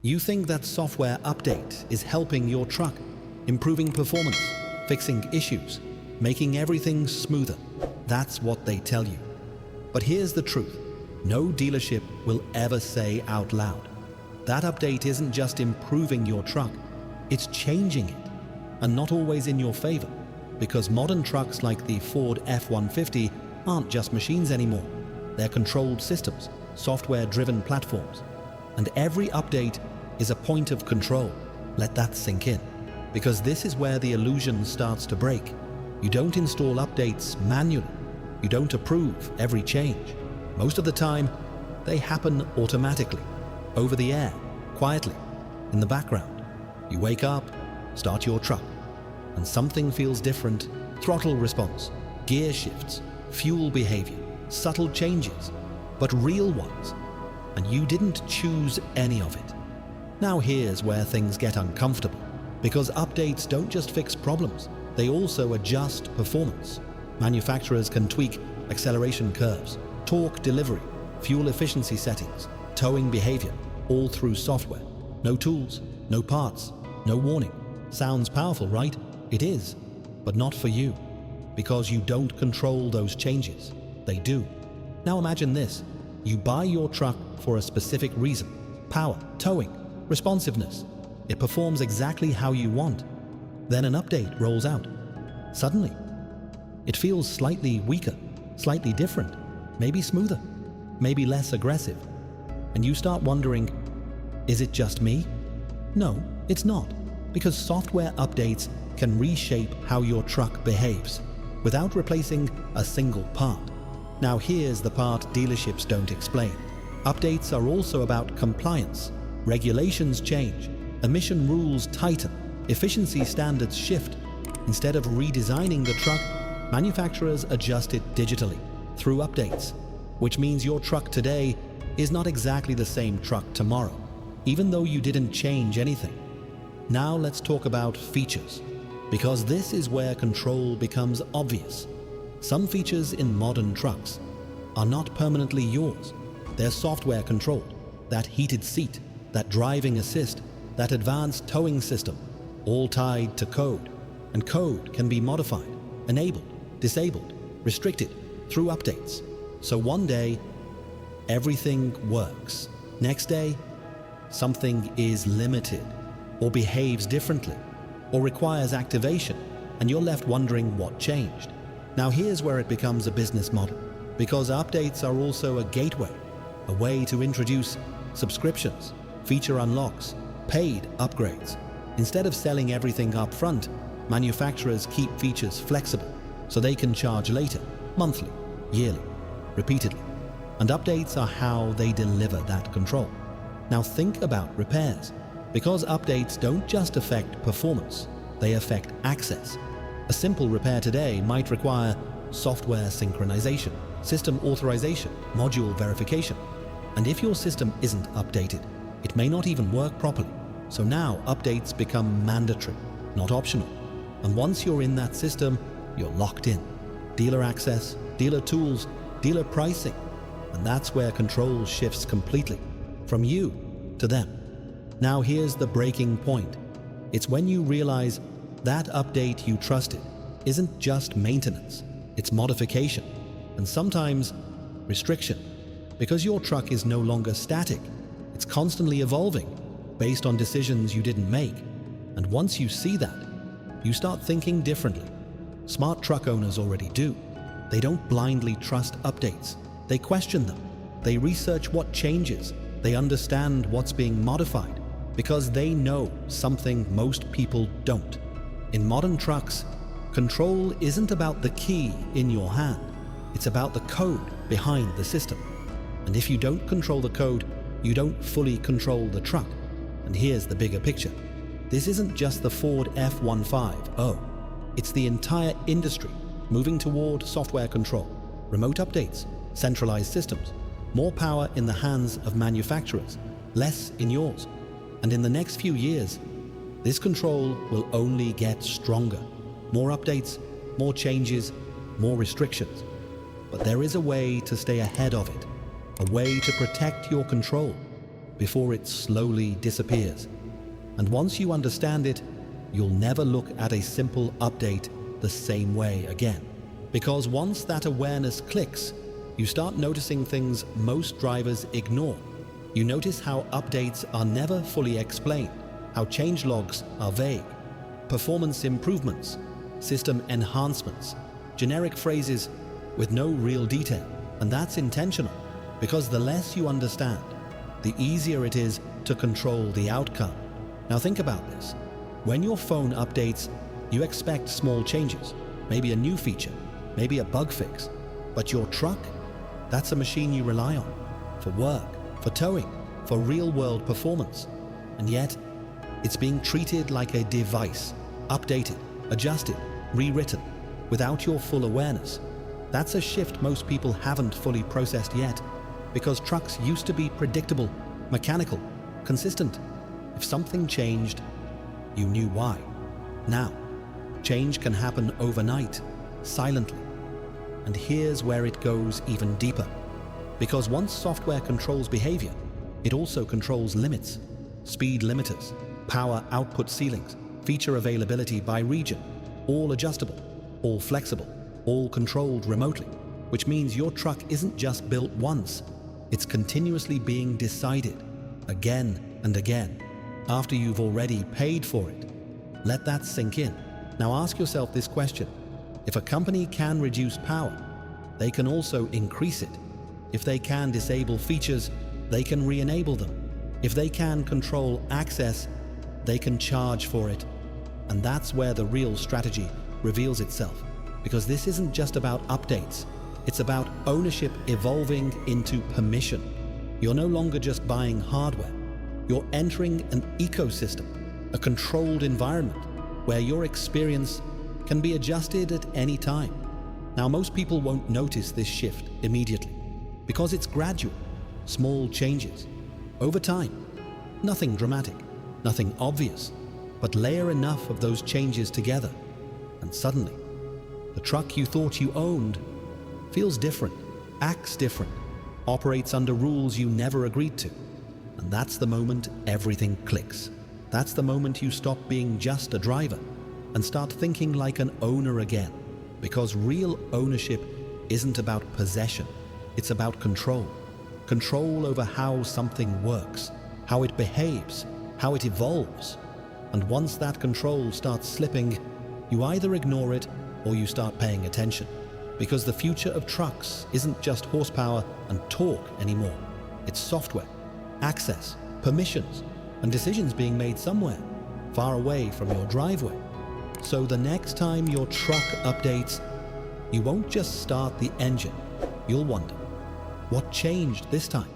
You think that software update is helping your truck, improving performance, fixing issues, making everything smoother. That's what they tell you. But here's the truth. No dealership will ever say out loud, that update isn't just improving your truck, it's changing it. And not always in your favor, because modern trucks like the Ford F-150 aren't just machines anymore. They're controlled systems, software-driven platforms. And every update is a point of control. Let that sink in. Because this is where the illusion starts to break. You don't install updates manually. You don't approve every change. Most of the time, they happen automatically, over the air, quietly, in the background. You wake up, start your truck, and something feels different. Throttle response, gear shifts, fuel behavior, subtle changes, but real ones. And you didn't choose any of it. Now here's where things get uncomfortable, because updates don't just fix problems, they also adjust performance. Manufacturers can tweak acceleration curves, torque delivery, fuel efficiency settings, towing behavior, all through software. No tools, no parts, no warning. Sounds powerful, right? It is, but not for you, because you don't control those changes. They do. Now imagine this. You buy your truck for a specific reason. Power, towing, responsiveness. It performs exactly how you want. Then an update rolls out. Suddenly, it feels slightly weaker, slightly different, maybe smoother, maybe less aggressive. And you start wondering, is it just me? No, it's not, because software updates can reshape how your truck behaves without replacing a single part. Now here's the part dealerships don't explain. Updates are also about compliance. Regulations change, emission rules tighten, efficiency standards shift. Instead of redesigning the truck, manufacturers adjust it digitally through updates, which means your truck today is not exactly the same truck tomorrow, even though you didn't change anything. Now let's talk about features, because this is where control becomes obvious. Some features in modern trucks are not permanently yours. They're software controlled. That heated seat, that driving assist, that advanced towing system, all tied to code. And code can be modified, enabled, disabled, restricted through updates. So one day, everything works. Next day, something is limited, or behaves differently, or requires activation, and you're left wondering what changed. Now here's where it becomes a business model, because updates are also a gateway, a way to introduce subscriptions, feature unlocks, paid upgrades. Instead of selling everything up front, manufacturers keep features flexible, so they can charge later, monthly, yearly, repeatedly. And updates are how they deliver that control. Now think about repairs, because updates don't just affect performance, they affect access. A simple repair today might require software synchronization, system authorization, module verification. And if your system isn't updated, it may not even work properly. So now updates become mandatory, not optional. And once you're in that system, you're locked in. Dealer access, dealer tools, dealer pricing. And that's where control shifts completely, from you to them. Now here's the breaking point. It's when you realize that update you trusted isn't just maintenance, it's modification, and sometimes restriction, because your truck is no longer static. It's constantly evolving based on decisions you didn't make. And once you see that, you start thinking differently. Smart truck owners already do. They don't blindly trust updates. They question them. They research what changes. They understand what's being modified, because they know something most people don't. In modern trucks, control isn't about the key in your hand. It's about the code behind the system. And if you don't control the code, you don't fully control the truck. And here's the bigger picture. This isn't just the Ford F-150. It's the entire industry moving toward software control, remote updates, centralized systems, more power in the hands of manufacturers, less in yours. And in the next few years, this control will only get stronger. More updates, more changes, more restrictions. But there is a way to stay ahead of it, a way to protect your control. before it slowly disappears. And once you understand it, you'll never look at a simple update the same way again. Because once that awareness clicks, you start noticing things most drivers ignore. You notice how updates are never fully explained, how changelogs are vague, performance improvements, system enhancements, generic phrases with no real detail. And that's intentional, because the less you understand, the easier it is to control the outcome. Now think about this. When your phone updates, you expect small changes, maybe a new feature, maybe a bug fix. But your truck, that's a machine you rely on for work, for towing, for real-world performance. And yet, it's being treated like a device, updated, adjusted, rewritten, without your full awareness. That's a shift most people haven't fully processed yet, because trucks used to be predictable, mechanical, consistent. If something changed, you knew why. Now, change can happen overnight, silently. And here's where it goes even deeper. Because once software controls behavior, it also controls limits, speed limiters, power output ceilings, feature availability by region, all adjustable, all flexible, all controlled remotely, which means your truck isn't just built once, it's continuously being decided again and again after you've already paid for it. Let that sink in. Now ask yourself this question. If a company can reduce power, they can also increase it. If they can disable features, they can re-enable them. If they can control access, they can charge for it. And that's where the real strategy reveals itself. Because this isn't just about updates. It's about ownership evolving into permission. You're no longer just buying hardware. You're entering an ecosystem, a controlled environment where your experience can be adjusted at any time. Now, most people won't notice this shift immediately because it's gradual, small changes. Over time, nothing dramatic, nothing obvious, but layer enough of those changes together, and suddenly, the truck you thought you owned feels different, acts different, operates under rules you never agreed to. And that's the moment everything clicks. That's the moment you stop being just a driver and start thinking like an owner again. Because real ownership isn't about possession, it's about control. Control over how something works, how it behaves, how it evolves. And once that control starts slipping, you either ignore it or you start paying attention. Because the future of trucks isn't just horsepower and torque anymore. It's software, access, permissions, and decisions being made somewhere, far away from your driveway. So the next time your truck updates, you won't just start the engine. You'll wonder, what changed this time?